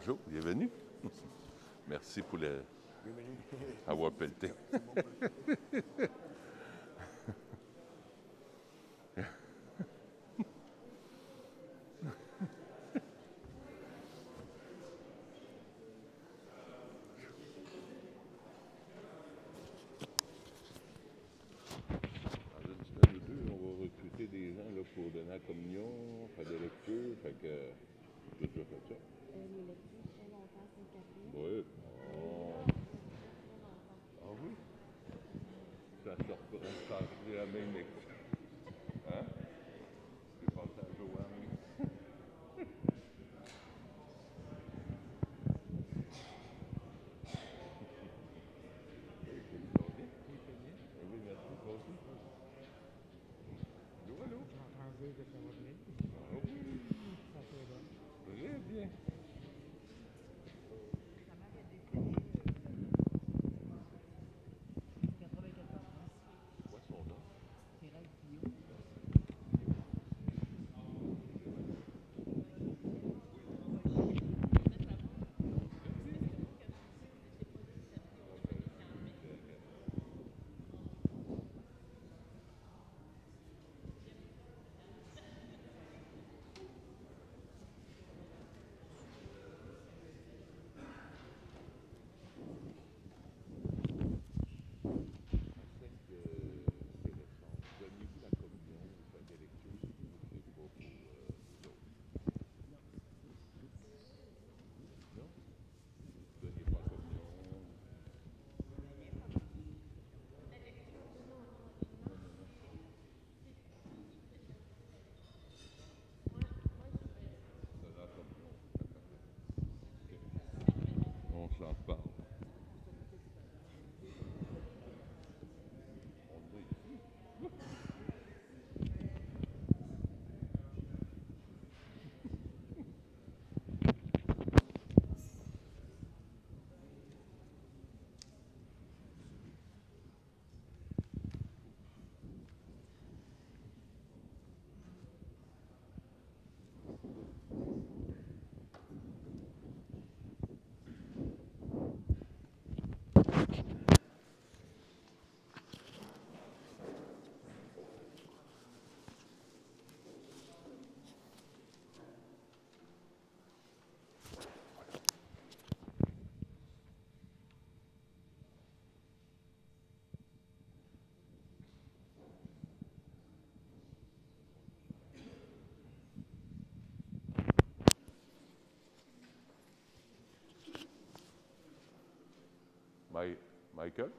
Bonjour, bienvenue. Merci pour avoir pelleté. Dans une semaine ou deux, on va recruter des gens là, pour donner la communion, faire des lectures, fait que j'ai déjà fait ça. Les lectures, très longtemps, Sainte-Catherine. Oui. Ah oui? Ça sort la même lecture. Hein? J'ai pensé à Joanne. Oui, merci, toi aussi. Allô? J'ai entendu que ça va bien. Ah oui, Ça fait bon. très bien. Sa mère est décédée 94 ans. Quoi son nom? Thérèse Guillaume. Donnez-vous la communion, vous faites des lectures, c'est tout, c'est pas pour l'autre. Non? Vous donnez pas la communion. Ça la communion. On s'en parle. On le dit ici. Michael,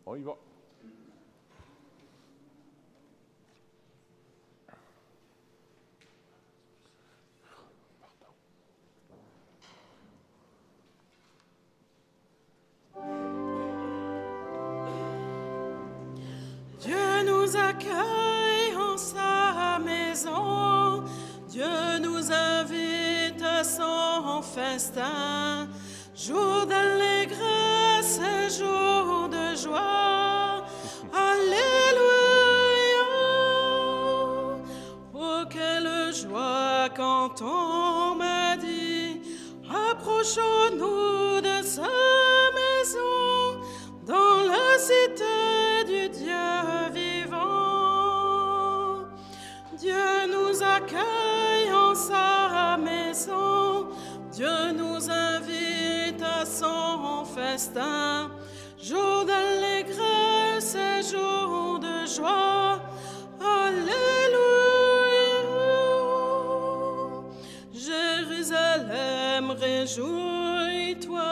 on y va. Dieu nous accueille en sa maison, Dieu nous invite à son festin, jour d'allégresse et jour de joie. Alléluia, oh quelle joie quand on m'a dit, approchons-nous de sa maison, dans la cité du Dieu vivant. Dieu nous accueille en sa maison, Dieu nous invite à son festin, jour d'allégresse et jour de joie. Alléluia. Jérusalem, réjouis-toi,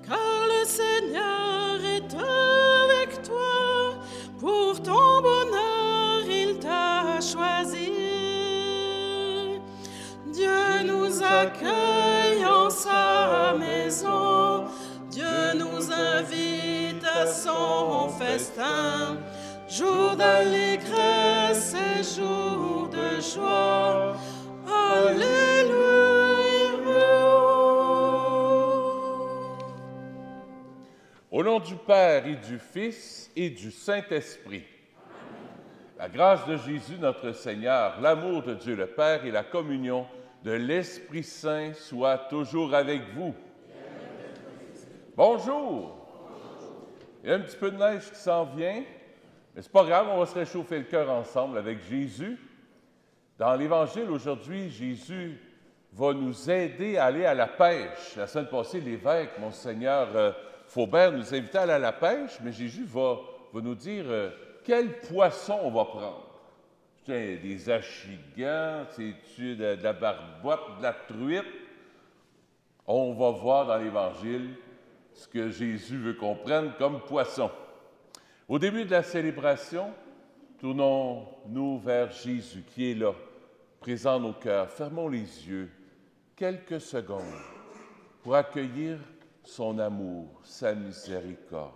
car le Seigneur est avec toi. Pour ton bonheur, il t'a choisi. Dieu nous accueille en sa maison, Dieu nous invite à son festin, jour d'allégresse et jour de joie. Alléluia. Au nom du Père et du Fils et du Saint-Esprit, la grâce de Jésus notre Seigneur, l'amour de Dieu le Père et la communion de l'Esprit Saint soit toujours avec vous. Bonjour! Il y a un petit peu de neige qui s'en vient, mais c'est pas grave, on va se réchauffer le cœur ensemble avec Jésus. Dans l'Évangile aujourd'hui, Jésus va nous aider à aller à la pêche. La semaine passée, l'évêque, Monseigneur Faubert, nous invitait à aller à la pêche, mais Jésus va nous dire quel poisson on va prendre. Des achigans, de la barbotte, de la truite. On va voir dans l'Évangile ce que Jésus veut qu'on prenne comme poisson. Au début de la célébration, tournons-nous vers Jésus qui est là, présent dans nos cœurs. Fermons les yeux quelques secondes pour accueillir son amour, sa miséricorde.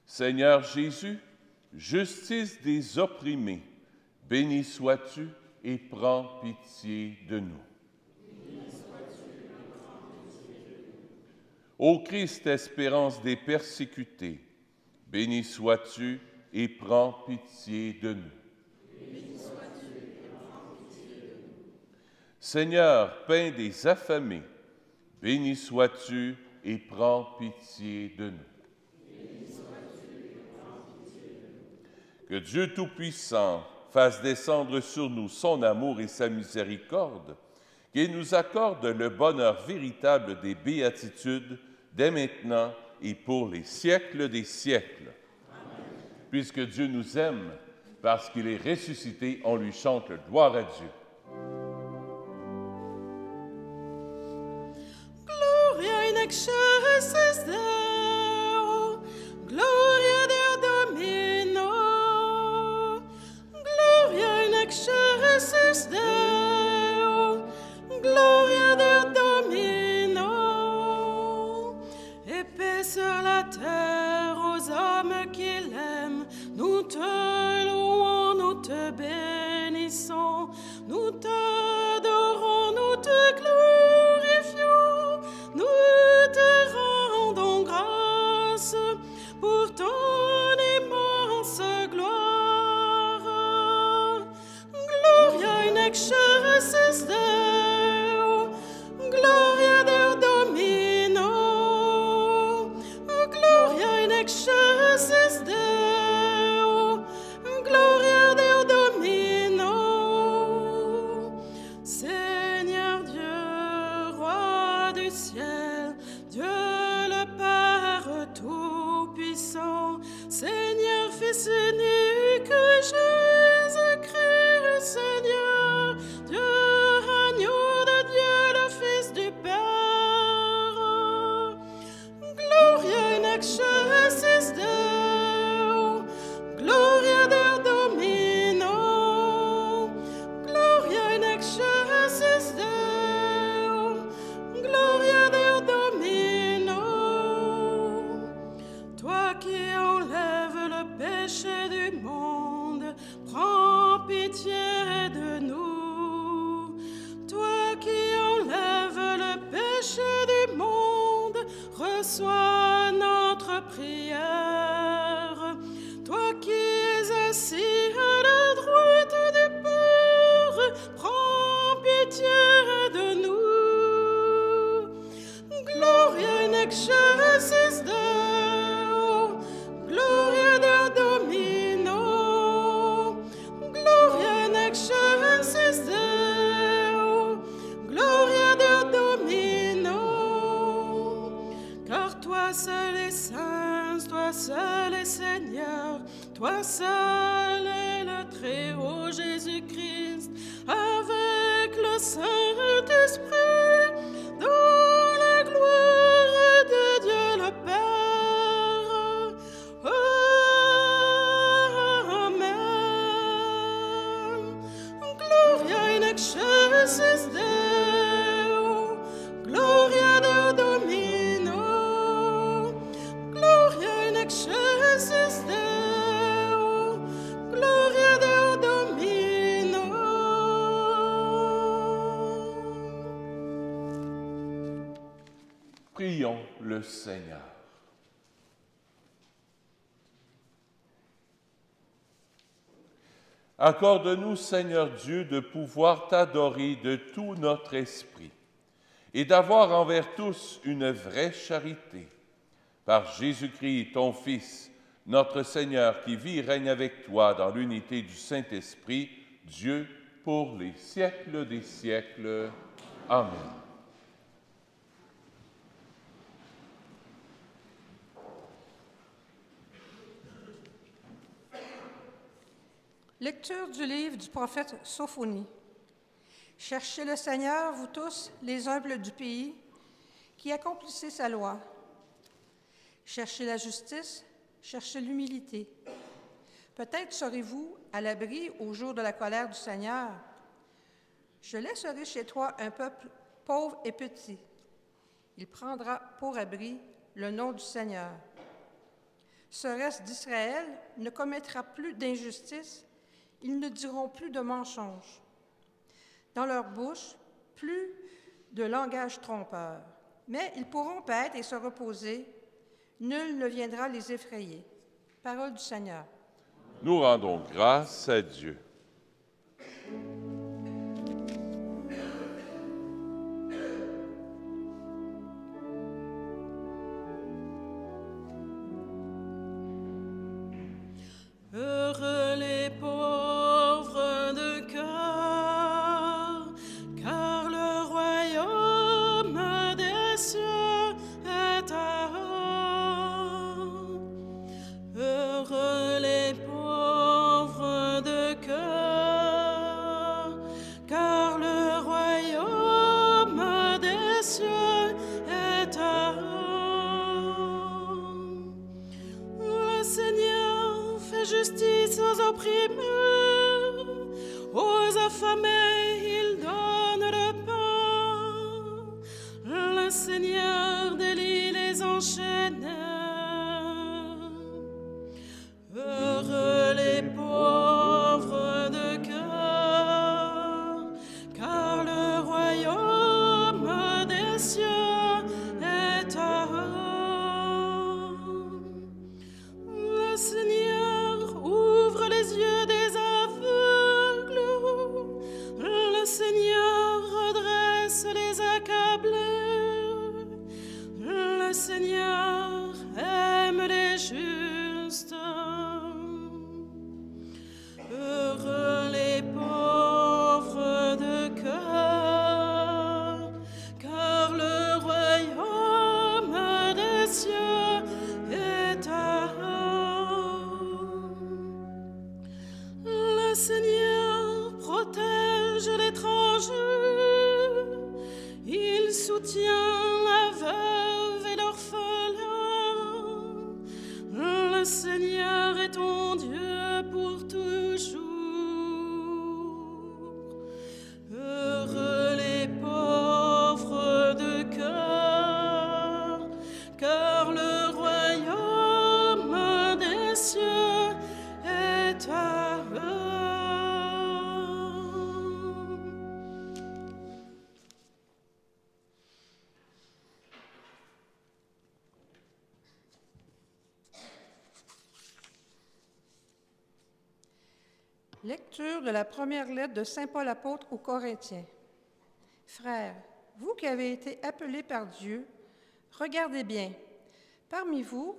Seigneur Jésus, justice des opprimés, béni sois-tu et prends pitié de nous. Ô Christ, espérance des persécutés, béni sois-tu et prends pitié de nous. Seigneur, pain des affamés, béni sois-tu et prends pitié de nous. Que Dieu Tout-Puissant fasse descendre sur nous son amour et sa miséricorde, qu'il nous accorde le bonheur véritable des béatitudes dès maintenant et pour les siècles des siècles. Amen. Puisque Dieu nous aime, parce qu'il est ressuscité, on lui chante gloire à Dieu. Gloria in excelsis Deo, gloria Deo Domino, gloria in excelsis Deo, gloria Deo Domino, et paix sur la terre aux hommes qu'il aime, nous te louons, nous te bénissons, nous t'adorons, nous te glorifions, nous te rendons grâce pour ton immense gloire. Gloria in excelsis Deo, gloria Deo Domino, gloria in excelsis Deo, gloria Deo Domino. Seigneur Dieu, roi du ciel, Dieu le Père Tout-Puissant, Seigneur Fils unique, Jésus-Christ, Seigneur Dieu, agneau de Dieu, le Fils du Père. Gloria in excelsis Deo, gloria Deo Domino, gloria in excelsis Deo, gloria Deo Domino. Toi qui enlèves le péché du monde, prends pitié de nous. Toi qui enlèves le péché du monde, reçois notre prière. Toi qui es assis à la droite du Père, prends pitié de nous. Gloria in excelsis Deo, gloria Deo Domino, gloria in excelsis Deo, gloria Deo Domino. Car toi seul est saint, toi seul est Seigneur, toi seul est le Très-Haut Jésus-Christ, avec le Saint-Esprit, dans la gloire de Dieu le Père. Amen. Gloria in excelsis Deo, gloria Deo Domino, gloria in excelsis Deo, gloria Deo Domino. Prions le Seigneur. Accorde-nous, Seigneur Dieu, de pouvoir t'adorer de tout notre esprit et d'avoir envers tous une vraie charité. Par Jésus-Christ, ton Fils, notre Seigneur, qui vit et règne avec toi dans l'unité du Saint-Esprit, Dieu, pour les siècles des siècles. Amen. Lecture du livre du prophète Sophonie. Cherchez le Seigneur, vous tous, les humbles du pays, qui accomplissez sa loi. Cherchez la justice, cherchez l'humilité. Peut-être serez-vous à l'abri au jour de la colère du Seigneur. Je laisserai chez toi un peuple pauvre et petit. Il prendra pour abri le nom du Seigneur. Ce reste d'Israël ne commettra plus d'injustice, ils ne diront plus de mensonges. Dans leur bouche, plus de langage trompeur. Mais ils pourront paître et se reposer. Nul ne viendra les effrayer. Parole du Seigneur. Nous rendons grâce à Dieu. Heureux les pauvres de cœur, car le royaume des cieux est à eux. Heureux les pauvres de cœur, car le royaume des cieux est à eux. Le Seigneur fait justice aux opprimés, aux affamés il donne le pain. Le Seigneur délie les enchaînés. Heureux les pauvres de cœur, car le royaume des cieux est à eux. Le Seigneur ouvre les yeux des aveugles. Le Seigneur redresse les accablés. Le Seigneur aime les justes. Heureux les pauvres de cœur, car le royaume des cieux est à eux. Le Seigneur protège l'étranger, il soutient la veuve et l'orphelin. Le Seigneur est ton Dieu pour toujours. Heureux les pauvres de cœur, car le royaume des cieux est à eux. Lecture de la première lettre de saint Paul apôtre aux Corinthiens. Frères, vous qui avez été appelés par Dieu, regardez bien. Parmi vous,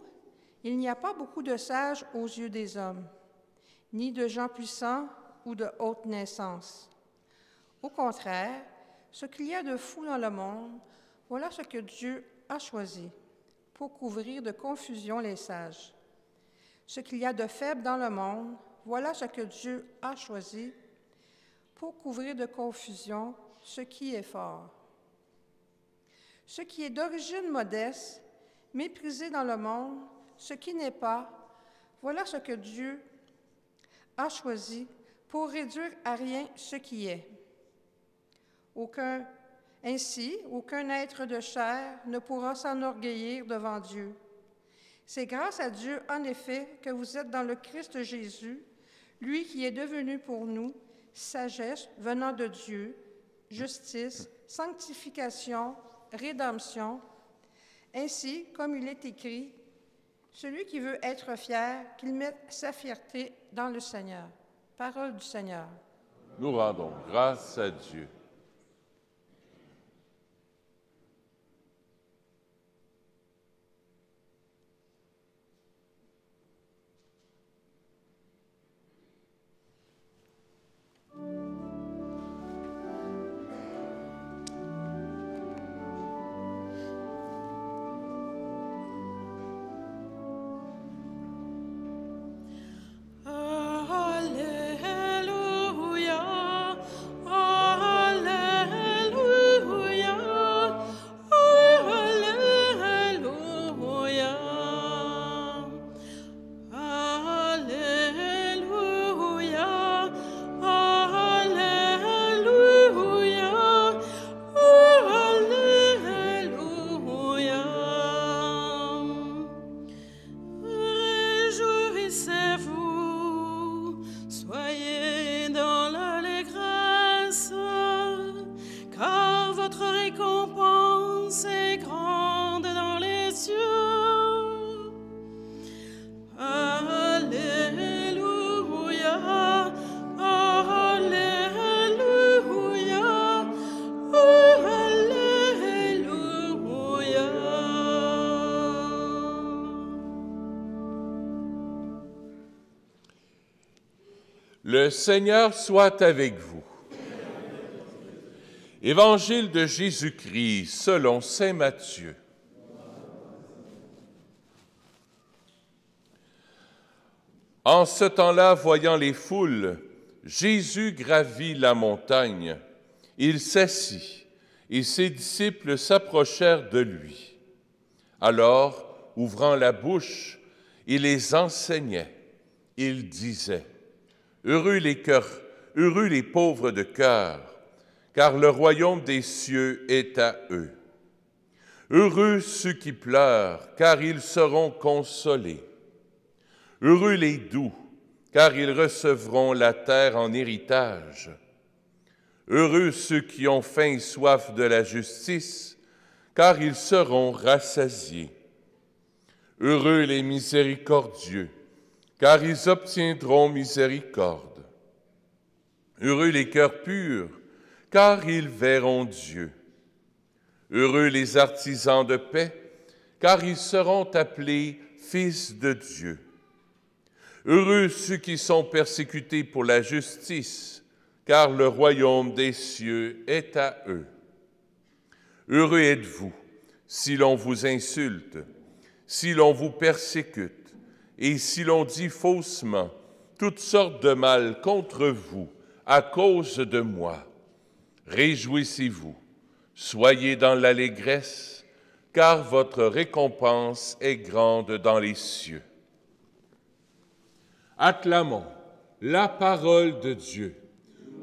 il n'y a pas beaucoup de sages aux yeux des hommes, ni de gens puissants ou de haute naissance. Au contraire, ce qu'il y a de fou dans le monde, voilà ce que Dieu a choisi pour couvrir de confusion les sages. Ce qu'il y a de faible dans le monde, voilà ce que Dieu a choisi pour couvrir de confusion ce qui est fort. Ce qui est d'origine modeste, méprisé dans le monde, ce qui n'est pas, voilà ce que Dieu a choisi pour réduire à rien ce qui est. Ainsi, aucun être de chair ne pourra s'enorgueillir devant Dieu. C'est grâce à Dieu, en effet, que vous êtes dans le Christ Jésus, lui qui est devenu pour nous sagesse venant de Dieu, justice, sanctification, rédemption. Ainsi, comme il est écrit, celui qui veut être fier, qu'il mette sa fierté dans le Seigneur. Parole du Seigneur. Nous rendons grâce à Dieu. Le Seigneur soit avec vous. Évangile de Jésus-Christ selon saint Matthieu. En ce temps-là, voyant les foules, Jésus gravit la montagne. Il s'assit et ses disciples s'approchèrent de lui. Alors, ouvrant la bouche, il les enseignait. Il disait: Heureux les pauvres de cœur, car le royaume des cieux est à eux. Heureux ceux qui pleurent, car ils seront consolés. Heureux les doux, car ils recevront la terre en héritage. Heureux ceux qui ont faim et soif de la justice, car ils seront rassasiés. Heureux les miséricordieux, car ils obtiendront miséricorde. Heureux les cœurs purs, car ils verront Dieu. Heureux les artisans de paix, car ils seront appelés fils de Dieu. Heureux ceux qui sont persécutés pour la justice, car le royaume des cieux est à eux. Heureux êtes-vous si l'on vous insulte, si l'on vous persécute, et si l'on dit faussement toutes sortes de mal contre vous à cause de moi. Réjouissez-vous, soyez dans l'allégresse, car votre récompense est grande dans les cieux. Acclamons la parole de Dieu.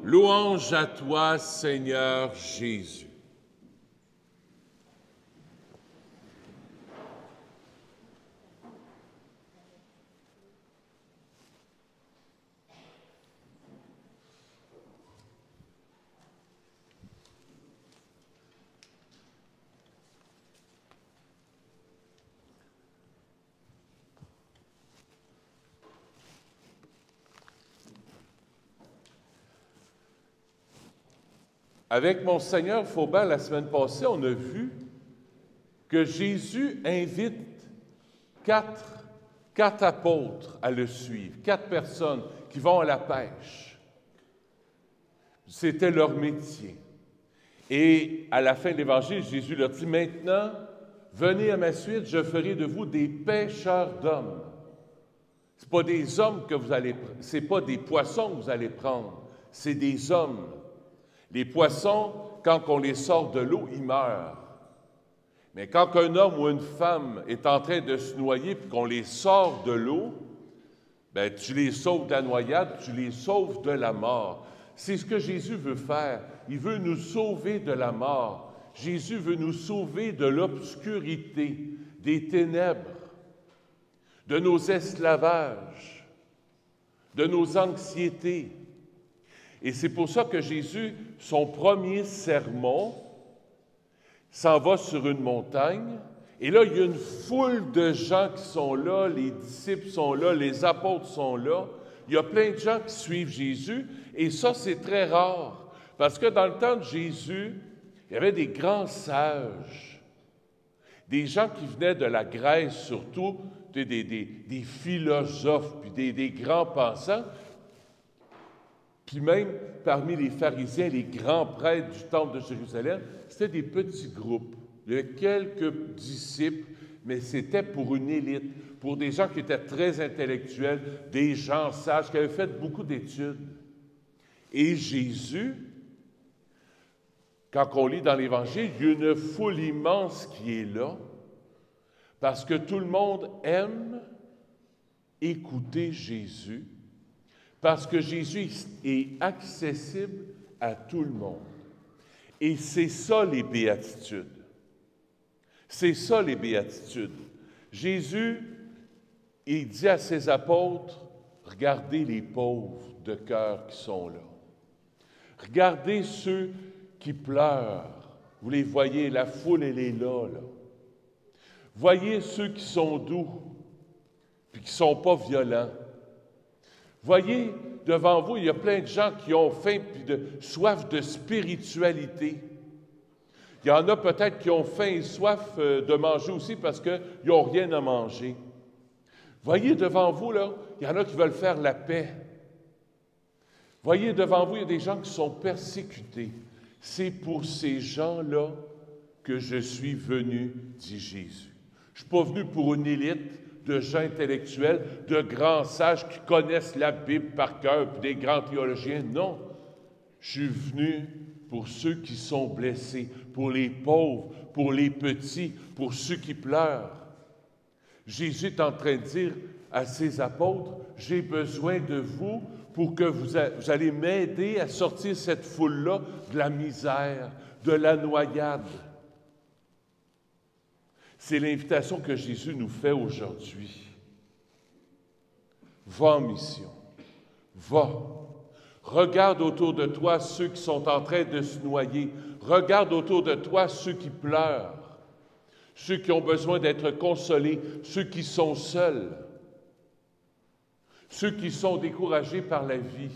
Louange à toi, Seigneur Jésus. Avec Monseigneur Faubin, la semaine passée, on a vu que Jésus invite quatre apôtres à le suivre, 4 personnes qui vont à la pêche. C'était leur métier. Et à la fin de l'Évangile, Jésus leur dit: maintenant, venez à ma suite, je ferai de vous des pêcheurs d'hommes. C'est pas des hommes que vous allez, c'est pas des poissons que vous allez prendre, c'est des hommes. Les poissons, quand on les sort de l'eau, ils meurent. Mais quand un homme ou une femme est en train de se noyer puis qu'on les sort de l'eau, bien, tu les sauves de la noyade, tu les sauves de la mort. C'est ce que Jésus veut faire. Il veut nous sauver de la mort. Jésus veut nous sauver de l'obscurité, des ténèbres, de nos esclavages, de nos anxiétés. Et c'est pour ça que Jésus, son premier sermon, s'en va sur une montagne. Et là, il y a une foule de gens qui sont là, les disciples sont là, les apôtres sont là. il y a plein de gens qui suivent Jésus, et ça, c'est très rare. Parce que dans le temps de Jésus, il y avait des grands sages, des gens qui venaient de la Grèce surtout, des philosophes, puis des grands pensants, puis même parmi les pharisiens, les grands prêtres du temple de Jérusalem, c'était des petits groupes. Il y avait quelques disciples, mais c'était pour une élite, pour des gens qui étaient très intellectuels, des gens sages, qui avaient fait beaucoup d'études. Et Jésus, quand on lit dans l'Évangile, il y a une foule immense qui est là, parce que tout le monde aime écouter Jésus, parce que Jésus est accessible à tout le monde. Et c'est ça les béatitudes. C'est ça les béatitudes. Jésus, il dit à ses apôtres, regardez les pauvres de cœur qui sont là. Regardez ceux qui pleurent. Vous les voyez, la foule, elle est là. Voyez ceux qui sont doux, puis qui ne sont pas violents. Voyez, devant vous, il y a plein de gens qui ont faim puis soif de spiritualité. Il y en a peut-être qui ont faim et soif de manger aussi parce qu'ils n'ont rien à manger. Voyez devant vous, là, il y en a qui veulent faire la paix. Voyez devant vous, il y a des gens qui sont persécutés. C'est pour ces gens-là que je suis venu, dit Jésus. Je ne suis pas venu pour une élite de gens intellectuels, de grands sages qui connaissent la Bible par cœur, puis des grands théologiens. Non, je suis venu pour ceux qui sont blessés, pour les pauvres, pour les petits, pour ceux qui pleurent. Jésus est en train de dire à ses apôtres, j'ai besoin de vous pour que vous allez m'aider à sortir cette foule-là de la misère, de la noyade. C'est l'invitation que Jésus nous fait aujourd'hui. Va en mission. Va. Regarde autour de toi ceux qui sont en train de se noyer. Regarde autour de toi ceux qui pleurent, ceux qui ont besoin d'être consolés, ceux qui sont seuls, ceux qui sont découragés par la vie,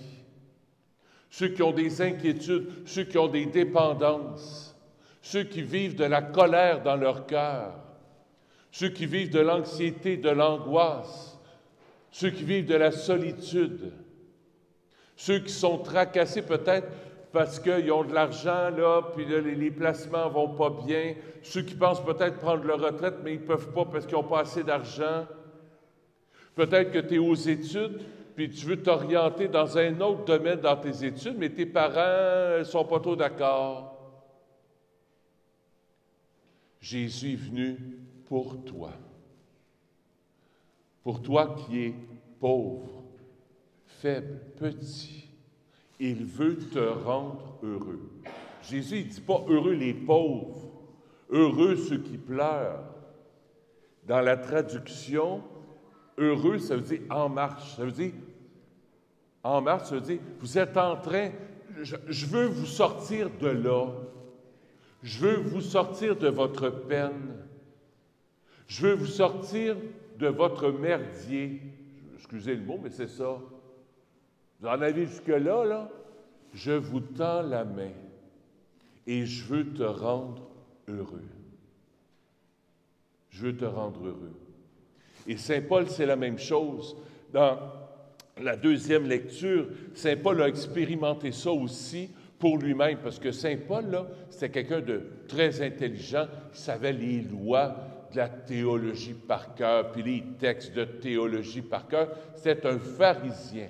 ceux qui ont des inquiétudes, ceux qui ont des dépendances, ceux qui vivent de la colère dans leur cœur, ceux qui vivent de l'anxiété, de l'angoisse, ceux qui vivent de la solitude, ceux qui sont tracassés peut-être parce qu'ils ont de l'argent, là, puis les placements ne vont pas bien, ceux qui pensent peut-être prendre leur retraite, mais ils ne peuvent pas parce qu'ils n'ont pas assez d'argent. Peut-être que tu es aux études, puis tu veux t'orienter dans un autre domaine dans tes études, mais tes parents ne sont pas trop d'accord. Jésus est venu pour toi qui es pauvre, faible, petit. Il veut te rendre heureux. Jésus ne dit pas « heureux les pauvres », « heureux ceux qui pleurent ». Dans la traduction, « heureux », ça veut dire « en marche ». Ça veut dire « en marche », ça veut dire « vous êtes en train, je veux vous sortir de là. Je veux vous sortir de votre peine. Je veux vous sortir de votre merdier. » Excusez le mot, mais c'est ça. Vous en avez jusque-là, là? Je vous tends la main et je veux te rendre heureux. Je veux te rendre heureux. Et Saint Paul, c'est la même chose. Dans la deuxième lecture, Saint Paul a expérimenté ça aussi pour lui-même, parce que Saint Paul, là, c'était quelqu'un de très intelligent, qui savait les lois de la théologie par cœur, puis les textes de théologie par cœur. C'était un pharisien.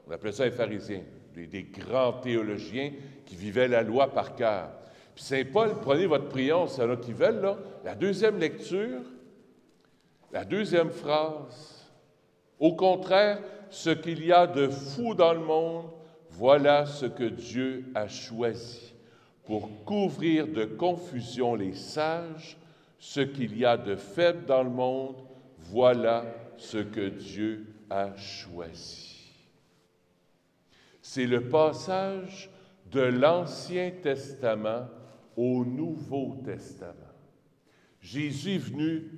On appelait ça un pharisien, des grands théologiens qui vivaient la loi par cœur. Puis Saint Paul, prenez votre prion, c'est là qu'ils veulent, là, la deuxième lecture, la deuxième phrase. Au contraire, ce qu'il y a de fou dans le monde, voilà ce que Dieu a choisi pour couvrir de confusion les sages. Ce qu'il y a de faible dans le monde, voilà ce que Dieu a choisi. C'est le passage de l'Ancien Testament au Nouveau Testament. Jésus est venu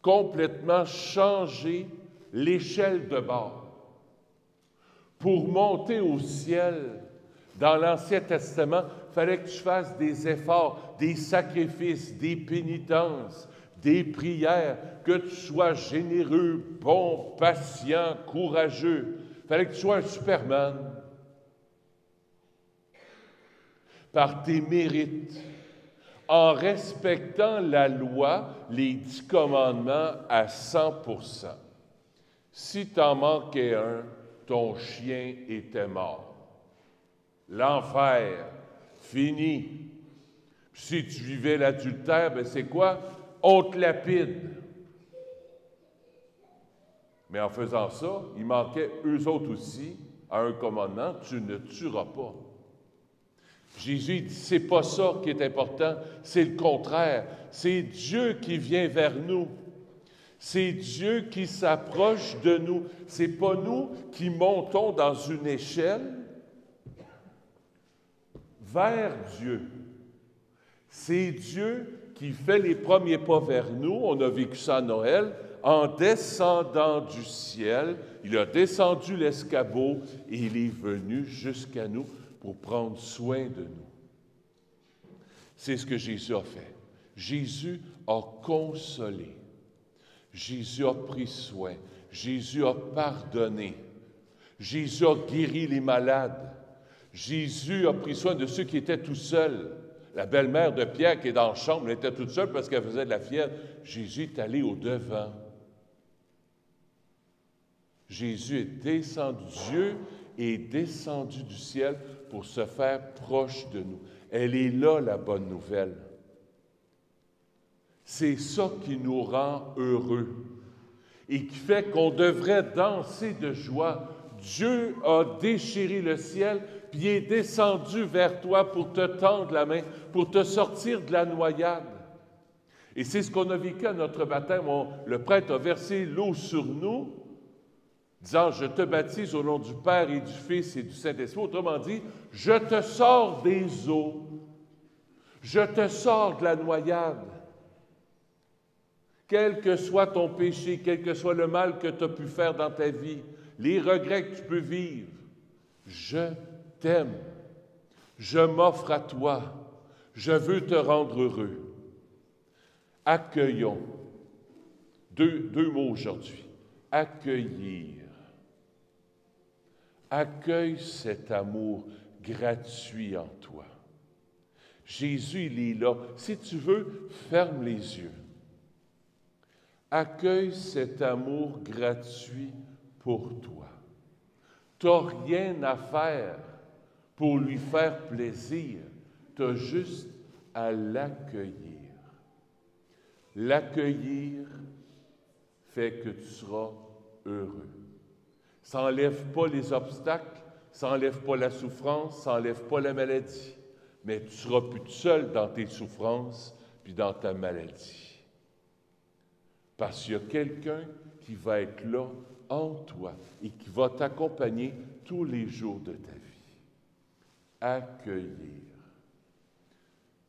complètement changer l'échelle de bord. Pour monter au ciel, dans l'Ancien Testament, il fallait que tu fasses des efforts, des sacrifices, des pénitences, des prières, que tu sois généreux, bon, patient, courageux. Il fallait que tu sois un Superman. Par tes mérites, en respectant la loi, les 10 commandements à 100%. Si tu en manquais un, ton chien était mort. L'enfer, fini. Si tu vivais l'adultère, ben c'est quoi? On te lapide. Mais en faisant ça, il manquait eux autres aussi à un commandement, tu ne tueras pas. Jésus dit, c'est pas ça qui est important, c'est le contraire. C'est Dieu qui vient vers nous. C'est Dieu qui s'approche de nous. C'est pas nous qui montons dans une échelle vers Dieu. C'est Dieu qui fait les premiers pas vers nous. On a vécu ça à Noël. En descendant du ciel, il a descendu l'escabeau et il est venu jusqu'à nous pour prendre soin de nous. C'est ce que Jésus a fait. Jésus a consolé. Jésus a pris soin. Jésus a pardonné. Jésus a guéri les malades. Jésus a pris soin de ceux qui étaient tout seuls. La belle-mère de Pierre qui est dans la chambre, elle était toute seule parce qu'elle faisait de la fièvre. Jésus est allé au-devant. Jésus est descendu, Dieu est descendu du ciel pour se faire proche de nous. Elle est là, la bonne nouvelle. C'est ça qui nous rend heureux et qui fait qu'on devrait danser de joie. Dieu a déchiré le ciel, puis il est descendu vers toi pour te tendre la main, pour te sortir de la noyade. Et c'est ce qu'on a vécu à notre baptême. Le prêtre a versé l'eau sur nous, disant « Je te baptise au nom du Père et du Fils et du Saint-Esprit ». Autrement dit, je te sors des eaux, je te sors de la noyade. Quel que soit ton péché, quel que soit le mal que tu as pu faire dans ta vie, les regrets que tu peux vivre, je t'aime, je m'offre à toi, je veux te rendre heureux. Accueillons. Deux mots aujourd'hui. Accueillir. Accueille cet amour gratuit en toi. Jésus, il est là. Si tu veux, ferme les yeux. Accueille cet amour gratuit pour toi. Tu n'as rien à faire pour lui faire plaisir. Tu as juste à l'accueillir. L'accueillir fait que tu seras heureux. Ça n'enlève pas les obstacles, ça n'enlève pas la souffrance, ça n'enlève pas la maladie. Mais tu ne seras plus tout seul dans tes souffrances puis dans ta maladie. Parce qu'il y a quelqu'un qui va être là en toi et qui va t'accompagner tous les jours de ta vie. Accueillir.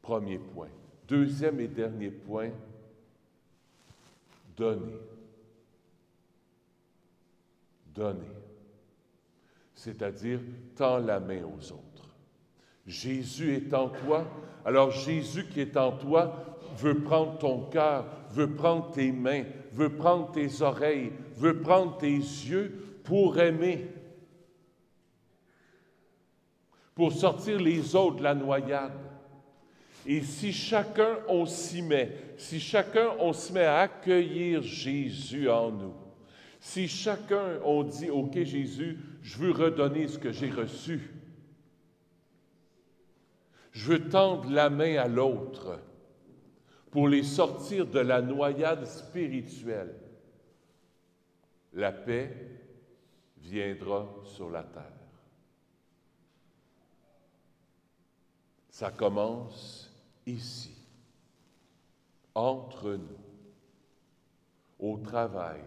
Premier point. Deuxième et dernier point, donner. Donner. C'est-à-dire, tends la main aux autres. Jésus est en toi, alors Jésus qui est en toi veut prendre ton cœur, veut prendre tes mains, veut prendre tes oreilles, veut prendre tes yeux pour aimer, pour sortir les autres de la noyade. Et si chacun on s'y met, si chacun on se met à accueillir Jésus en nous, si chacun on dit « Ok Jésus, je veux redonner ce que j'ai reçu, je veux tendre la main à l'autre pour les sortir de la noyade spirituelle. » La paix viendra sur la terre. Ça commence ici, entre nous, au travail,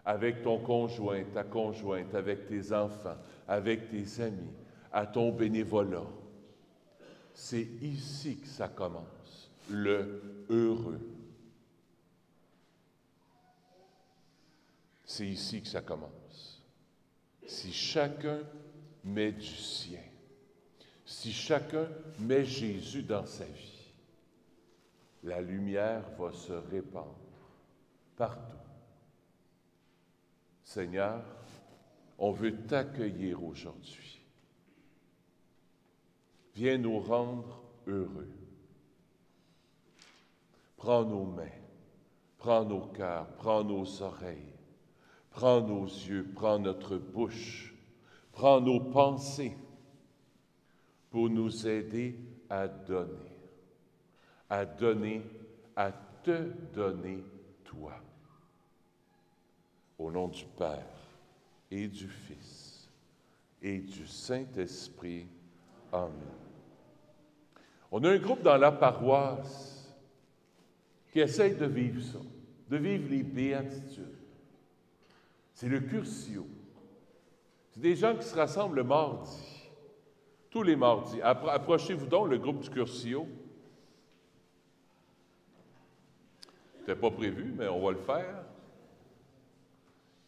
avec ton conjoint, ta conjointe, avec tes enfants, avec tes amis, à ton bénévolat. C'est ici que ça commence, le heureux. C'est ici que ça commence. si chacun met du sien, si chacun met Jésus dans sa vie, la lumière va se répandre partout. Seigneur, on veut t'accueillir aujourd'hui. Viens nous rendre heureux. Prends nos mains, prends nos cœurs, prends nos oreilles, prends nos yeux, prends notre bouche, prends nos pensées pour nous aider à donner, à te donner toi. Au nom du Père et du Fils et du Saint-Esprit. Amen. On a un groupe dans la paroisse qui essaye de vivre ça, de vivre les béatitudes. C'est le Curcio. C'est des gens qui se rassemblent le mardi, tous les mardis. Approchez-vous donc, le groupe du Curcio. C'était pas prévu, mais on va le faire.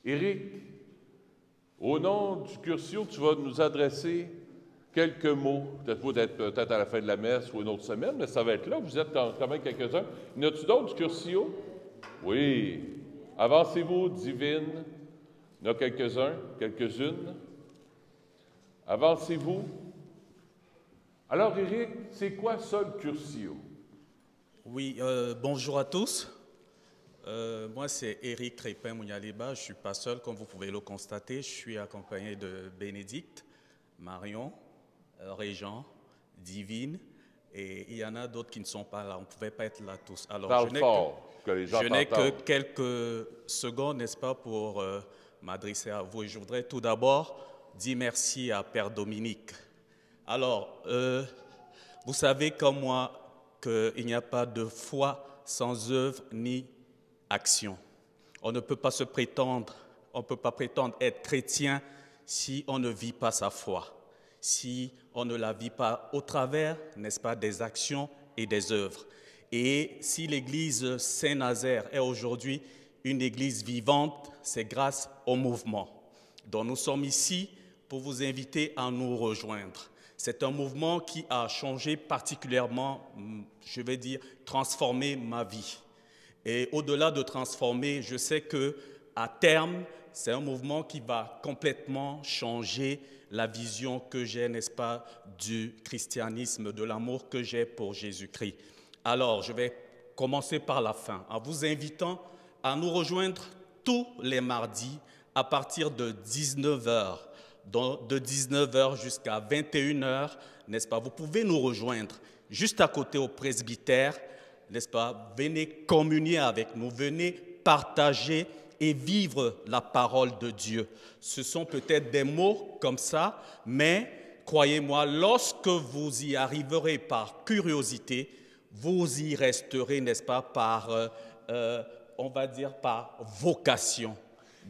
Éric, au nom du Curcio, tu vas nous adresser quelques mots, peut-être à la fin de la messe ou une autre semaine, mais ça va être là, vous êtes quand même quelques-uns. Y en a-tu d'autres du Curcio? Oui. Avancez-vous, divine. Il y en a quelques-uns, quelques-unes. Avancez-vous. Alors, Éric, c'est quoi ça le Curcio? Oui, bonjour à tous. Moi, c'est Éric Crépin-Mounialiba. Je ne suis pas seul, comme vous pouvez le constater. Je suis accompagné de Bénédicte, Marion, Régent, Divine, et il y en a d'autres qui ne sont pas là. On ne pouvait pas être là tous. Alors, je n'ai que quelques secondes, n'est-ce pas, pour m'adresser à vous. Et je voudrais tout d'abord dire merci à Père Dominique. Alors, vous savez comme moi qu'il n'y a pas de foi sans œuvre ni action. On ne peut pas prétendre être chrétien si on ne vit pas sa foi, si on ne la vit pas au travers, n'est-ce pas, des actions et des œuvres. Et si l'Église Saint-Nazaire est aujourd'hui une Église vivante, c'est grâce au mouvement. Donc nous sommes ici pour vous inviter à nous rejoindre. C'est un mouvement qui a changé particulièrement, je vais dire, transformé ma vie. Et au-delà de transformer, je sais qu'à terme, c'est un mouvement qui va complètement changer la vision que j'ai, n'est-ce pas, du christianisme, de l'amour que j'ai pour Jésus-Christ. Alors, je vais commencer par la fin, en vous invitant à nous rejoindre tous les mardis à partir de 19h. Donc, de 19h jusqu'à 21h, n'est-ce pas, vous pouvez nous rejoindre juste à côté au presbytère, n'est-ce pas, venez communier avec nous, venez partager et vivre la parole de Dieu. Ce sont peut-être des mots comme ça, mais croyez-moi, lorsque vous y arriverez par curiosité, vous y resterez, n'est-ce pas, par, on va dire, par vocation.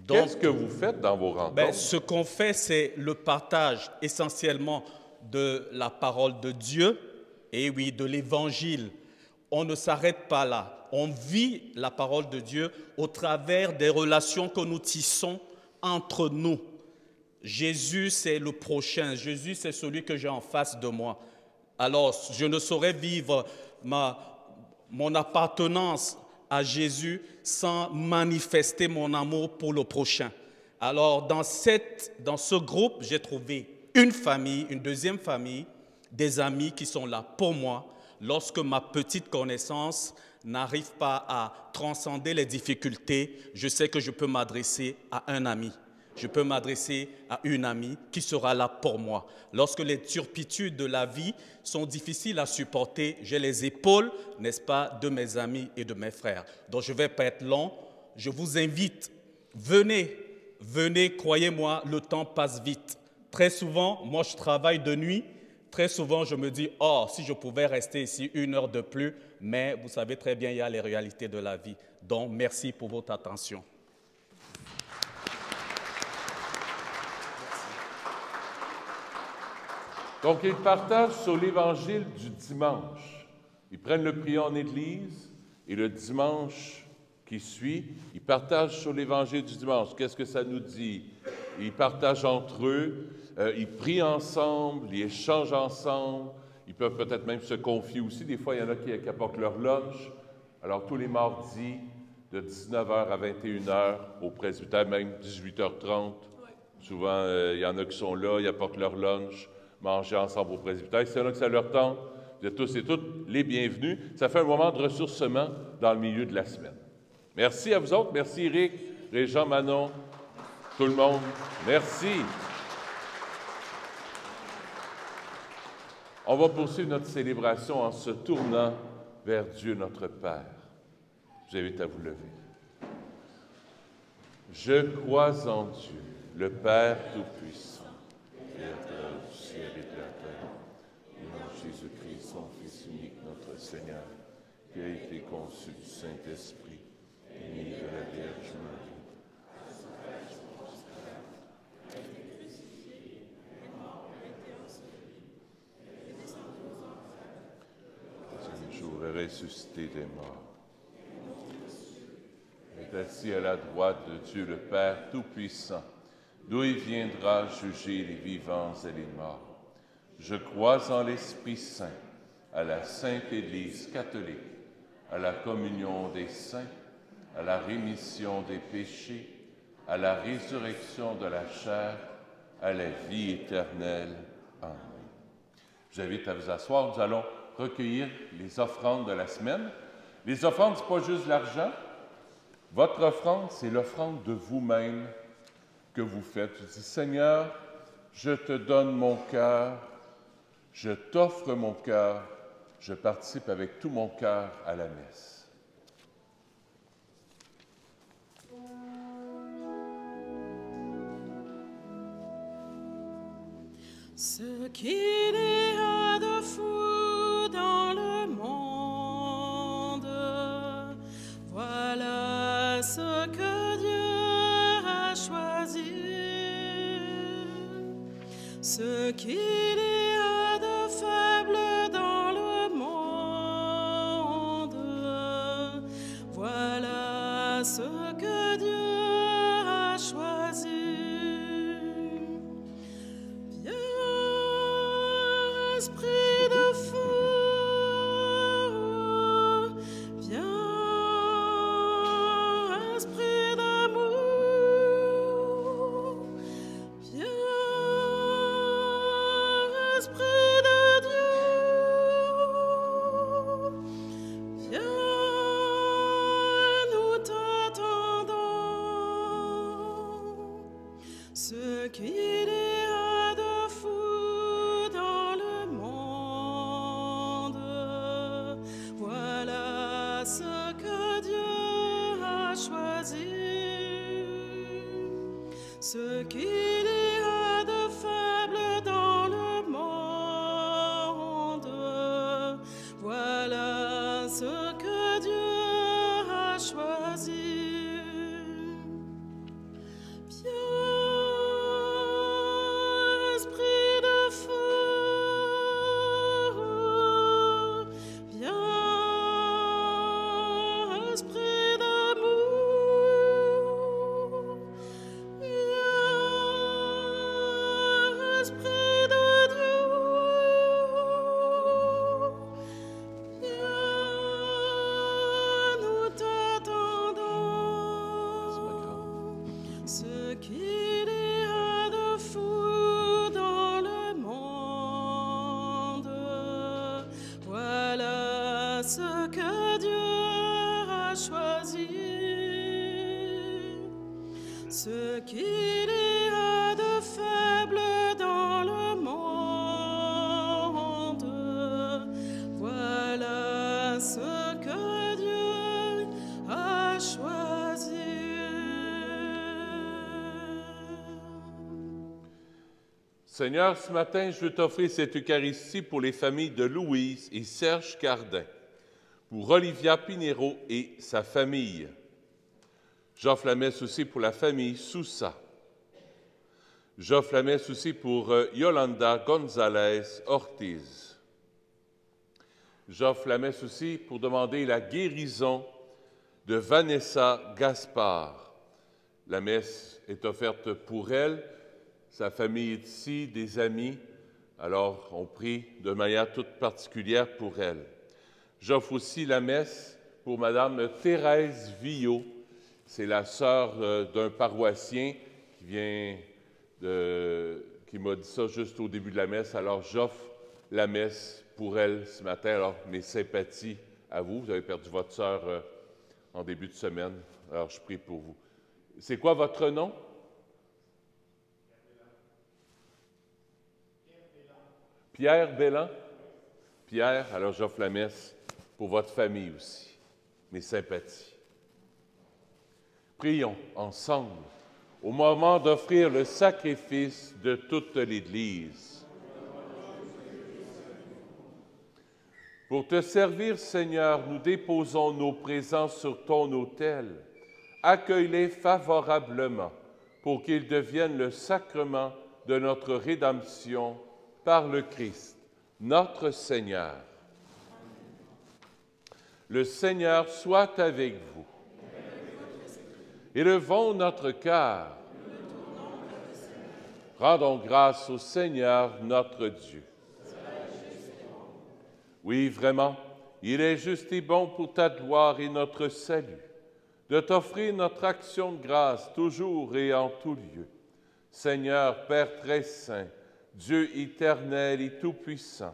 Qu'est-ce que vous faites dans vos rencontres? Ce qu'on fait, c'est le partage essentiellement de la parole de Dieu, et oui, de l'Évangile. On ne s'arrête pas là. On vit la parole de Dieu au travers des relations que nous tissons entre nous. Jésus, c'est le prochain. Jésus, c'est celui que j'ai en face de moi. Alors, je ne saurais vivre mon appartenance à Jésus sans manifester mon amour pour le prochain. Alors, dans ce groupe, j'ai trouvé une famille, une deuxième famille, des amis qui sont là pour moi lorsque ma petite connaissance n'arrive pas à transcender les difficultés. Je sais que je peux m'adresser à un ami. Je peux m'adresser à une amie qui sera là pour moi. Lorsque les turpitudes de la vie sont difficiles à supporter, j'ai les épaules, n'est-ce pas, de mes amis et de mes frères. Donc je ne vais pas être long. Je vous invite, venez, croyez-moi, le temps passe vite. Très souvent, moi je travaille de nuit. Très souvent, je me dis, oh, si je pouvais rester ici 1 heure de plus, mais vous savez très bien, il y a les réalités de la vie. Donc, merci pour votre attention. Donc, ils partagent sur l'Évangile du dimanche. Ils prennent le prion en Église et le dimanche qui suit, ils partagent sur l'Évangile du dimanche. Qu'est-ce que ça nous dit? ils partagent entre eux, ils prient ensemble, ils échangent ensemble, ils peuvent peut-être même se confier aussi. Des fois, il y en a qui apportent leur lunch. Alors, tous les mardis, de 19h à 21h, au presbytère, même 18h30. Souvent, il y en a qui sont là, ils apportent leur lunch, manger ensemble au presbytère. Si il y en a que ça leur tente, vous êtes tous et toutes les bienvenus. Ça fait un moment de ressourcement dans le milieu de la semaine. Merci à vous autres. Merci Éric, Régent, Manon, tout le monde. Merci. On va poursuivre notre célébration en se tournant vers Dieu notre Père. Je vous invite à vous lever. Je crois en Dieu, le Père Tout-Puissant, Créateur du ciel et de la terre, et en Jésus-Christ, son Fils unique, notre Seigneur, qui a été conçu du Saint-Esprit, né de la Vierge Marie. Ressuscité des morts, est assis à la droite de Dieu le Père Tout-Puissant, d'où il viendra juger les vivants et les morts. Je crois en l'Esprit Saint, à la Sainte Église catholique, à la communion des saints, à la rémission des péchés, à la résurrection de la chair, à la vie éternelle. Amen. Je vous invite à vous asseoir. Nous allons recueillir les offrandes de la semaine. Les offrandes, ce n'est pas juste l'argent. Votre offrande, c'est l'offrande de vous-même que vous faites. Vous dites, Seigneur, je te donne mon cœur, je t'offre mon cœur, je participe avec tout mon cœur à la messe. Ce qu'il y a de fou dans le monde, voilà ce que Dieu a choisi. Ce qu'il y a de faible dans le monde, voilà ce que Dieu a choisi. Esprit de fou, viens, esprit d'amour, viens, esprit de Dieu, viens, nous t'attendons. Ce qu'il y a de fou dans le monde, voilà ce que Dieu a choisi. Ce qu'il y a de faible dans le monde, voilà ce que Dieu a choisi. Esprit de feu, viens, esprit d'amour, viens, esprit de Dieu, viens, nous t'attendons. Ce qu'il y a de fou dans le monde, voilà ce que Dieu a choisi. Ce qu'il y a de faible dans le monde, voilà ce que Dieu a choisi. Seigneur, ce matin, je veux t'offrir cette Eucharistie pour les familles de Louise et Serge Cardin, pour Olivia Pinero et sa famille. J'offre la messe aussi pour la famille Sousa. J'offre la messe aussi pour Yolanda González Ortiz. J'offre la messe aussi pour demander la guérison de Vanessa Gaspard. La messe est offerte pour elle. Sa famille est ici, des amis. Alors, on prie de manière toute particulière pour elle. J'offre aussi la messe pour Madame Thérèse Villot. C'est la sœur d'un paroissien qui m'a dit ça juste au début de la messe. Alors, j'offre la messe pour elle ce matin. Alors, mes sympathies à vous. Vous avez perdu votre sœur en début de semaine. Alors, je prie pour vous. C'est quoi votre nom? Pierre Bellan? Pierre, alors j'offre la messe pour votre famille aussi. Mes sympathies. Prions ensemble au moment d'offrir le sacrifice de toute l'Église. Pour te servir, Seigneur, nous déposons nos présents sur ton autel. Accueille-les favorablement pour qu'ils deviennent le sacrement de notre rédemption par le Christ, notre Seigneur. Le Seigneur soit avec vous. Élevons notre cœur. Rendons grâce au Seigneur notre Dieu. Oui, vraiment, il est juste et bon pour ta gloire et notre salut, de t'offrir notre action de grâce toujours et en tout lieu. Seigneur, Père très saint, Dieu éternel et tout-puissant,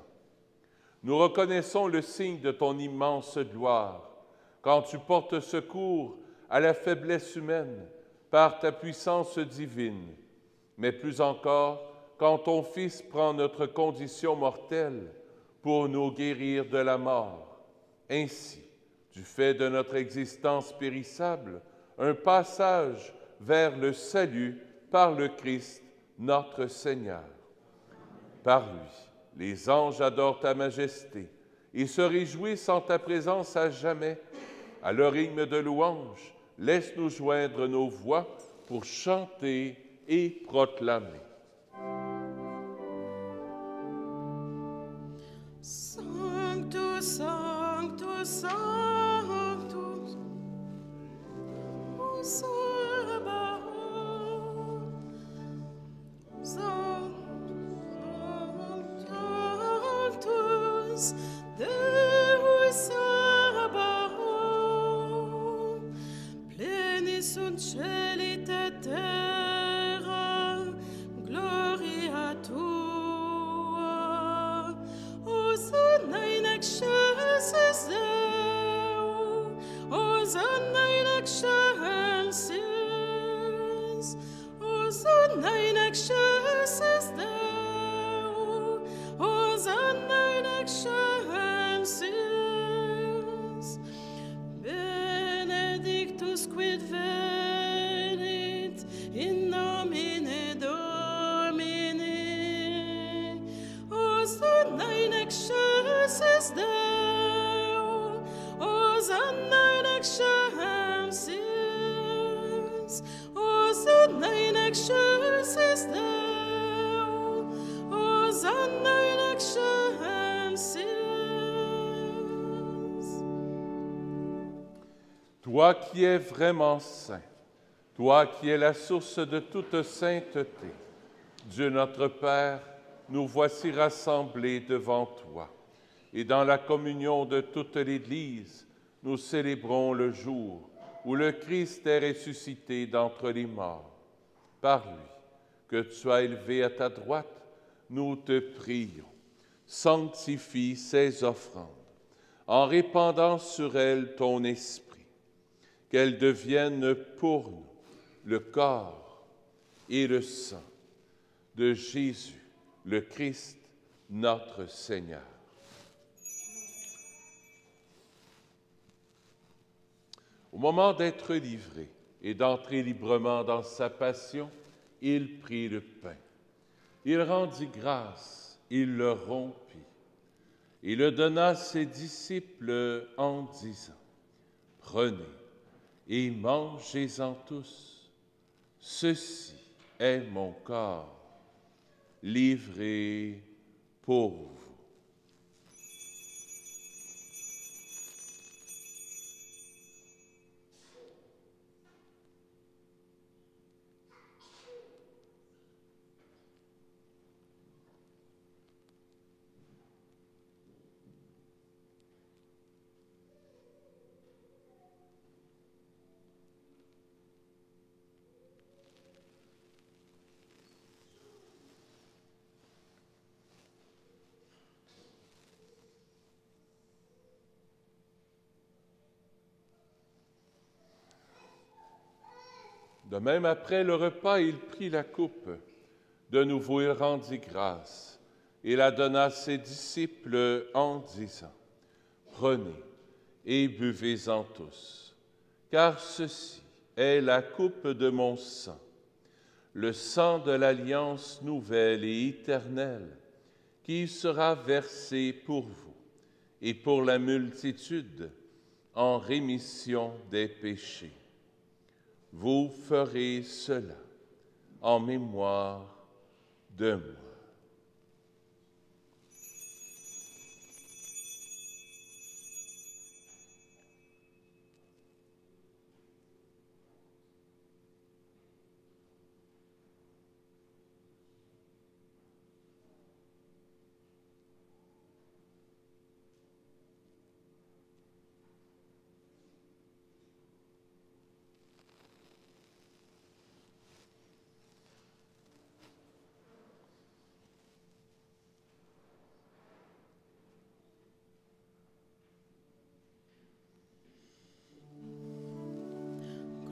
nous reconnaissons le signe de ton immense gloire quand tu portes secours à la faiblesse humaine par ta puissance divine, mais plus encore quand ton Fils prend notre condition mortelle pour nous guérir de la mort. Ainsi, tu fais de notre existence périssable un passage vers le salut par le Christ, notre Seigneur. Par lui, les anges adorent ta majesté et se réjouissent en ta présence à jamais. À leur hymne de louange, laisse-nous joindre nos voix pour chanter et proclamer. Sanctus, Sanctus, Sanctus, Sabaoth, Sanctus, Deus Sabaoth, plenis sunt caeli et terra, gloria tua. Hosanna in excelsis Deo, Hosanna in excelsis, Hosanna in excelsis Deo, Hosanna in excelsis. Benedictus quid venit in nomine Domini, Hosanna in excelsis Deo, Hosanna in excelsis, Hosanna in excelsis Deo, Hosanna in excelsis. Toi qui es vraiment saint, toi qui es la source de toute sainteté, Dieu notre Père, nous voici rassemblés devant toi. Et dans la communion de toute l'Église, nous célébrons le jour où le Christ est ressuscité d'entre les morts. Par lui, que tu as élevé à ta droite, nous te prions. Sanctifie ces offrandes, en répandant sur elles ton esprit, qu'elles deviennent pour nous le corps et le sang de Jésus, le Christ, notre Seigneur. Au moment d'être livré et d'entrer librement dans sa passion, il prit le pain. Il rendit grâce, il le rompit. Il le donna à ses disciples en disant, « Prenez et mangez-en tous. Ceci est mon corps, livré pour vous. » De même, après le repas, il prit la coupe. De nouveau, il rendit grâce et la donna à ses disciples en disant, « Prenez et buvez-en tous, car ceci est la coupe de mon sang, le sang de l'alliance nouvelle et éternelle, qui sera versé pour vous et pour la multitude en rémission des péchés. Vous ferez cela en mémoire de moi. »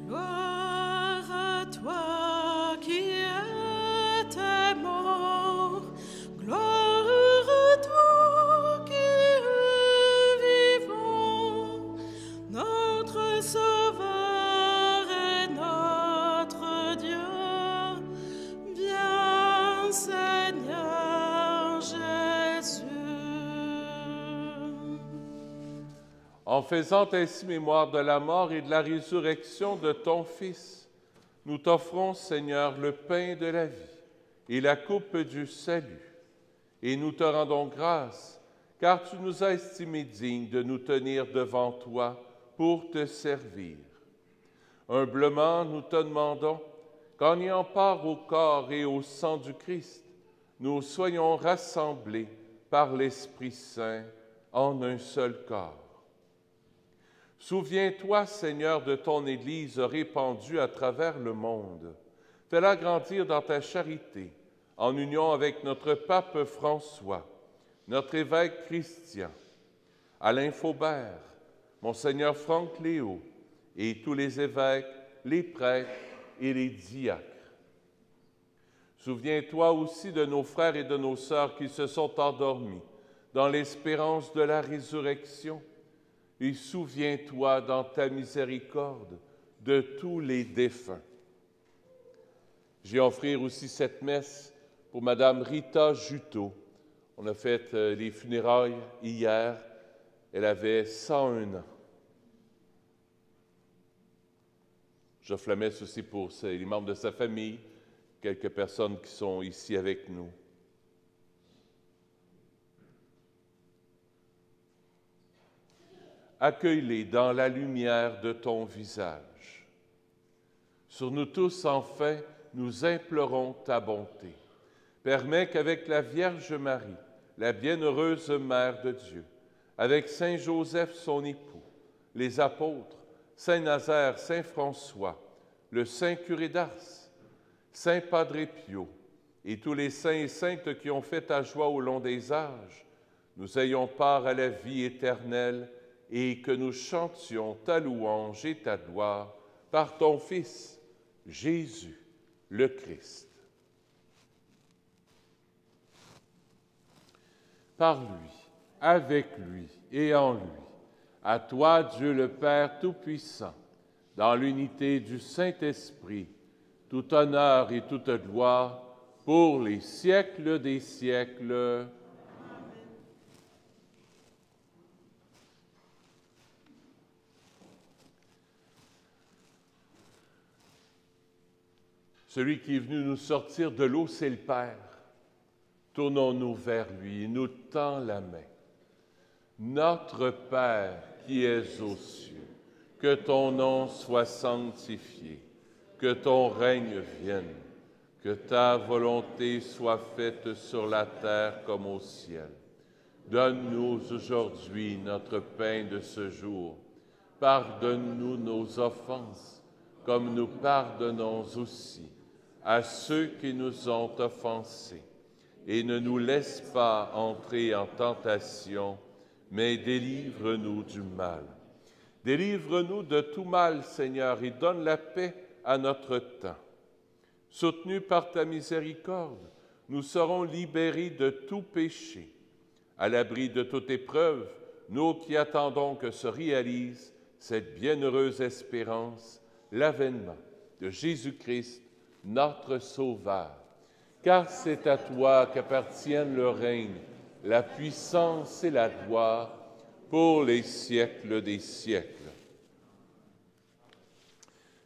Gloire à toi qui étais mort, gloire à toi qui es vivant, notre Sauveur et notre Dieu, bien Seigneur Jésus. En faisant ainsi mémoire de la mort et de la résurrection de ton Fils, nous t'offrons, Seigneur, le pain de la vie et la coupe du salut. Et nous te rendons grâce, car tu nous as estimés dignes de nous tenir devant toi pour te servir. Humblement, nous te demandons qu'en ayant part au corps et au sang du Christ, nous soyons rassemblés par l'Esprit Saint en un seul corps. Souviens-toi, Seigneur, de ton Église répandue à travers le monde. Fais-la grandir dans ta charité, en union avec notre pape François, notre évêque Christian, Alain Faubert, Monseigneur Franck Léo et tous les évêques, les prêtres et les diacres. Souviens-toi aussi de nos frères et de nos sœurs qui se sont endormis dans l'espérance de la résurrection. Et souviens-toi dans ta miséricorde de tous les défunts. J'ai offert aussi cette messe pour Madame Rita Juteau. On a fait les funérailles hier. Elle avait 101 ans. J'offre la messe aussi pour les membres de sa famille, quelques personnes qui sont ici avec nous. Accueille-les dans la lumière de ton visage. Sur nous tous, enfin, nous implorons ta bonté. Permets qu'avec la Vierge Marie, la bienheureuse Mère de Dieu, avec Saint Joseph, son époux, les apôtres, Saint Nazaire, Saint François, le Saint curé d'Ars, Saint Padre Pio, et tous les saints et saintes qui ont fait ta joie au long des âges, nous ayons part à la vie éternelle et que nous chantions ta louange et ta gloire par ton Fils, Jésus, le Christ. Par lui, avec lui et en lui, à toi, Dieu le Père Tout-Puissant, dans l'unité du Saint-Esprit, tout honneur et toute gloire pour les siècles des siècles. Celui qui est venu nous sortir de l'eau, c'est le Père. Tournons-nous vers lui, il nous tend la main. Notre Père qui es aux cieux, que ton nom soit sanctifié, que ton règne vienne, que ta volonté soit faite sur la terre comme au ciel. Donne-nous aujourd'hui notre pain de ce jour. Pardonne-nous nos offenses, comme nous pardonnons aussi à ceux qui nous ont offensés. Et ne nous laisse pas entrer en tentation, mais délivre-nous du mal. Délivre-nous de tout mal, Seigneur, et donne la paix à notre temps. Soutenus par ta miséricorde, nous serons libérés de tout péché. À l'abri de toute épreuve, nous qui attendons que se réalise cette bienheureuse espérance, l'avènement de Jésus-Christ, notre Sauveur. Car c'est à toi qu'appartiennent le règne, la puissance et la gloire pour les siècles des siècles.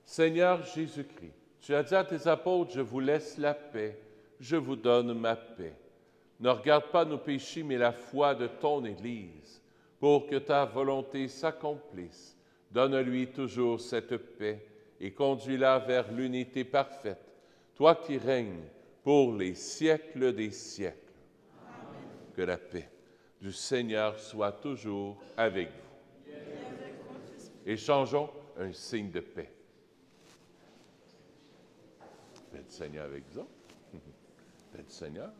Seigneur Jésus-Christ, tu as dit à tes apôtres, je vous laisse la paix, je vous donne ma paix. Ne regarde pas nos péchés, mais la foi de ton Église, pour que ta volonté s'accomplisse. Donne-lui toujours cette paix et conduis-la vers l'unité parfaite, toi qui règnes pour les siècles des siècles. Amen. Que la paix du Seigneur soit toujours avec vous. Échangeons un signe de paix. Paix du Seigneur avec vous. Paix du Seigneur.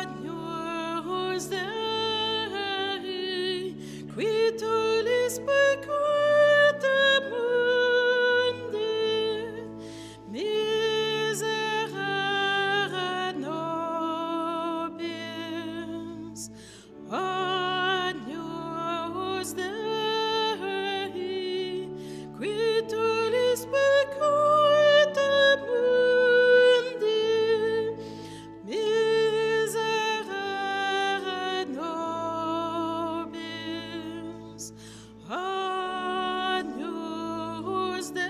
Agnus Dei, qui tollis peccata mundi, miserere nobis. Agnus Dei, qui tollis peccata mundi, miserere nobis. Agnus Dei,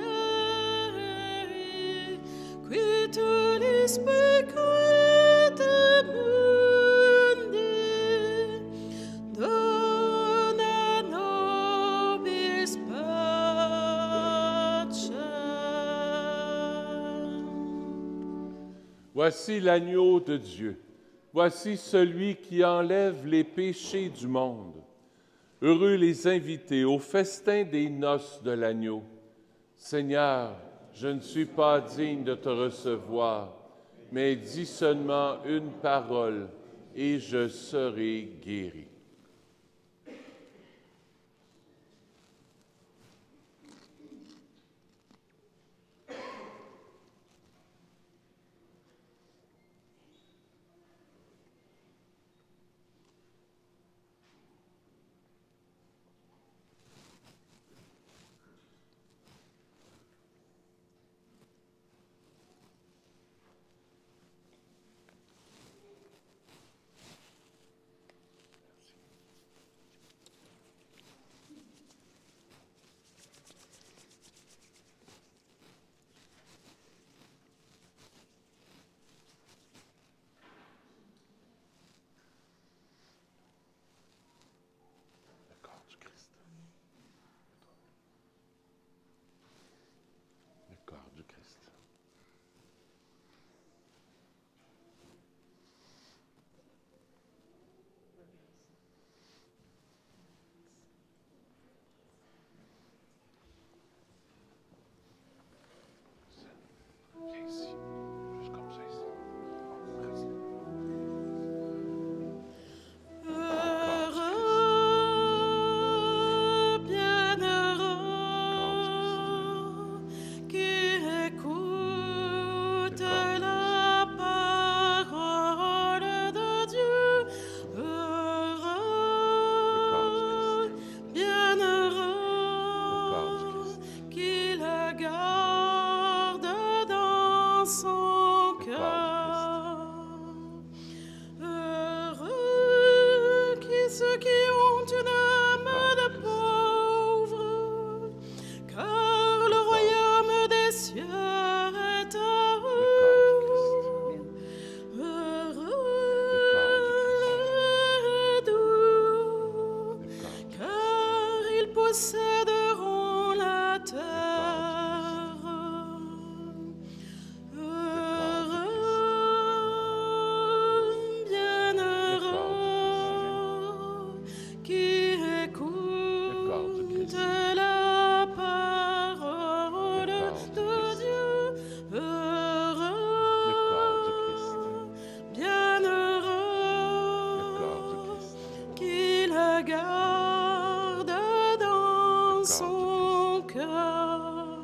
qui tollis peccata mundi, dona nobis pacem. Voici l'agneau de Dieu. Voici celui qui enlève les péchés du monde. Heureux les invités au festin des noces de l'agneau. Seigneur, je ne suis pas digne de te recevoir, mais dis seulement une parole et je serai guéri. posséderont la terre. Heureux, bienheureux, qui écoutent la parole de Dieu. Heureux, bienheureux, garde dans son cœur.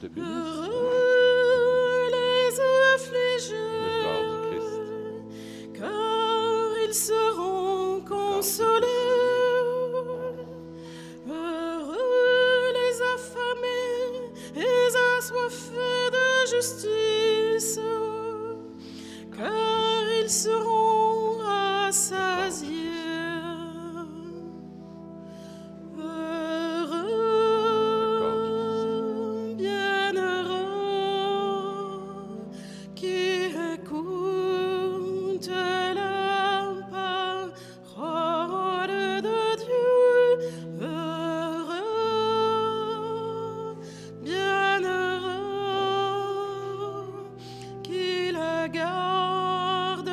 Je te bénis. Heureux les affligés, Le corps du Christ. car ils seront consolés. Heureux les affamés et assoiffés de justice, car ils seront rassasiés. Heureux, bienheureux, qui écoute la parole de Dieu. Heureux, bienheureux, qui la garde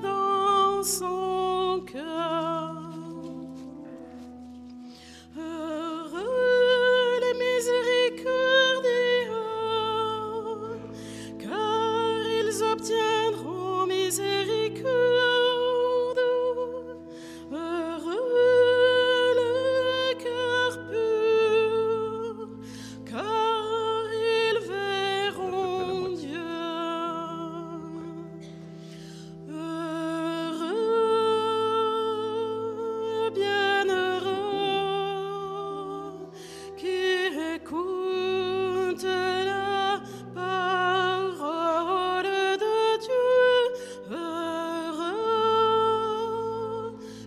dans son cœur. Heureux les miséricordieux, car ils obtiendront miséricorde. Heureux les cœurs purs, car ils verront Dieu. Heureux, bienheureux, qui écoute la parole de Dieu. Heureux,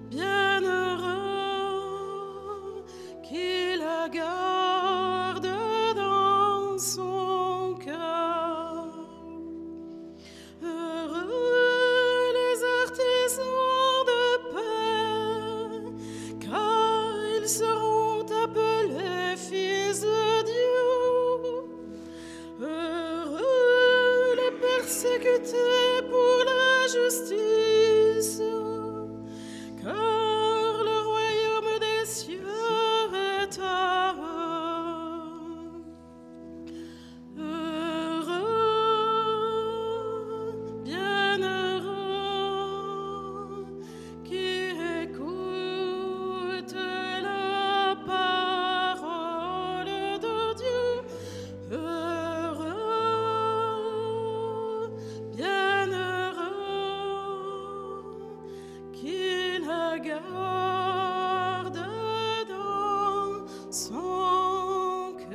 bienheureux, qui la garde dans son cœur. Heureux les artisans de paix, car ils seront appelés fils de Dieu. Heureux les persécutés pour la justice, car le royaume des cieux est à eux. Heureux, bienheureux, qui écoute la parole de Dieu. Heureux, bienheureux, qui la garde dans son cœur.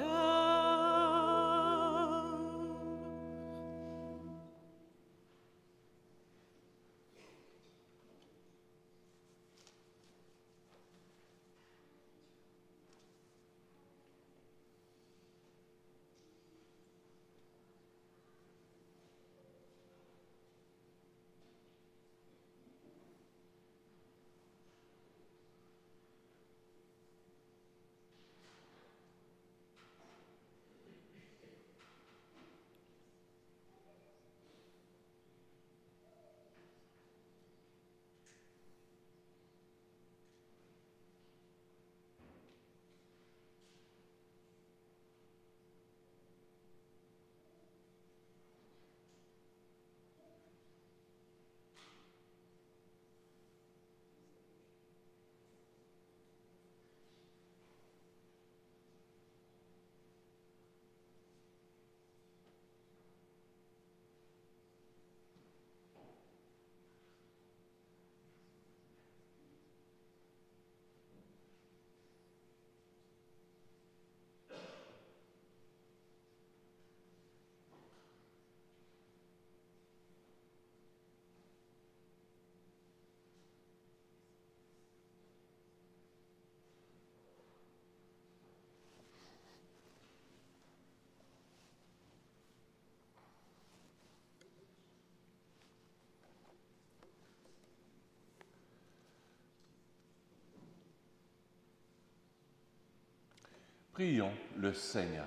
Prions le Seigneur.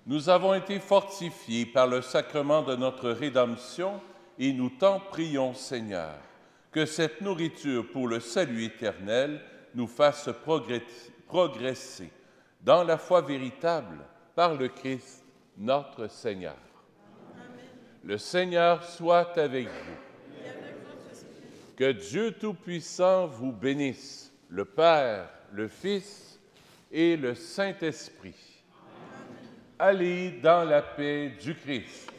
Nous avons été fortifiés par le sacrement de notre rédemption et nous t'en prions, Seigneur, que cette nourriture pour le salut éternel nous fasse progresser dans la foi véritable par le Christ, notre Seigneur. Amen. Le Seigneur soit avec vous. Que Dieu Tout-Puissant vous bénisse, le Père, le Fils et le Saint-Esprit. Allez dans la paix du Christ.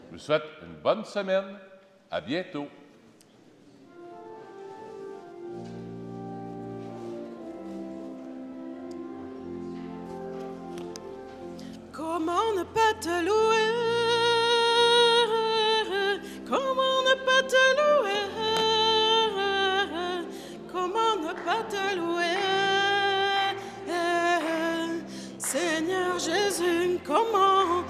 Je vous souhaite une bonne semaine. À bientôt. Comment ne pas te louer? Comment ne pas te louer? Comment ne pas te louer? Seigneur Jésus, comment